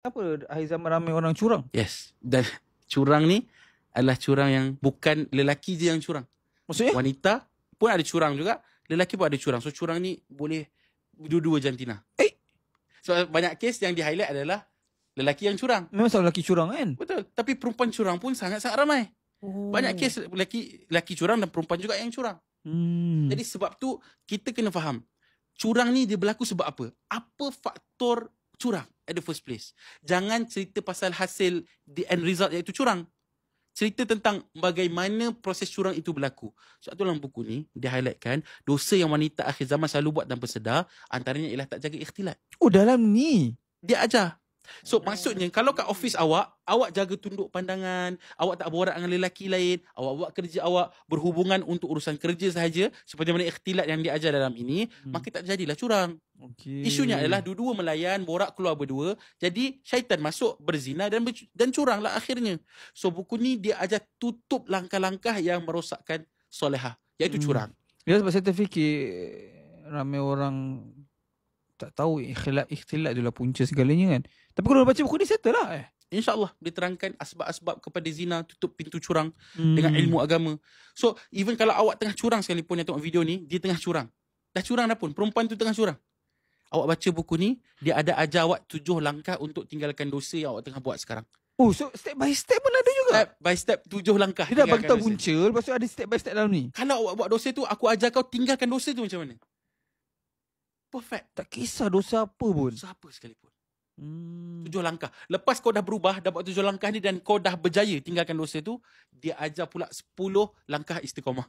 Apa akhir zaman ramai orang curang? Yes. Dan curang ni adalah curang yang bukan lelaki je yang curang. Maksudnya? Wanita pun ada curang juga, lelaki pun ada curang. So curang ni boleh dua-dua jantina. So banyak kes yang di-highlight adalah lelaki yang curang. Memang selalu lelaki curang kan? Betul. Tapi perempuan curang pun sangat-sangat ramai. Banyak kes lelaki curang dan perempuan juga yang curang. Jadi sebab tu kita kena faham, curang ni dia berlaku sebab apa? Apa faktor curang at the first place? Jangan cerita pasal hasil the end result iaitu curang. Cerita tentang bagaimana proses curang itu berlaku. Sebab tu dalam buku ni dia highlightkan dosa yang wanita akhir zaman selalu buat tanpa sedar, antaranya ialah tak jaga ikhtilat. Oh, dalam ni Dia ajar. So maksudnya kalau kat office awak jaga tunduk pandangan, awak tak borak dengan lelaki lain, awak buat kerja awak berhubungan untuk urusan kerja sahaja, seperti mana ikhtilat yang diajar dalam ini, maka tak jadilah curang. Isunya adalah dua-dua melayan, borak keluar berdua, jadi syaitan masuk berzina dan curanglah akhirnya. So buku ni dia ajar tutup langkah-langkah yang merosakkan solehah, iaitu curang. Ya, sebab saya terfikir ramai orang tak tahu ikhtilat itulah punca segalanya kan. Tapi kalau baca buku ni settle lah InsyaAllah diterangkan asbab-asbab kepada zina, tutup pintu curang dengan ilmu agama. So even kalau awak tengah curang sekalipun yang tengok video ni, dia tengah curang. Dah curang dah pun, perempuan tu tengah curang. Awak baca buku ni, dia ada ajar awak 7 langkah untuk tinggalkan dosa yang awak tengah buat sekarang. Oh, so step by step pun ada juga? Step by step 7 langkah. Dia dah bagi tahu punca, lepas tu ada step by step dalam ni. Kalau awak buat dosa tu, aku ajar kau tinggalkan dosa tu macam mana. Perfect. Tak kisah dosa apa pun. Dosa apa sekalipun. 7 langkah. Lepas kau dah berubah, dah buat 7 langkah ni dan kau dah berjaya tinggalkan dosa tu, dia ajar pula 10 langkah istiqamah.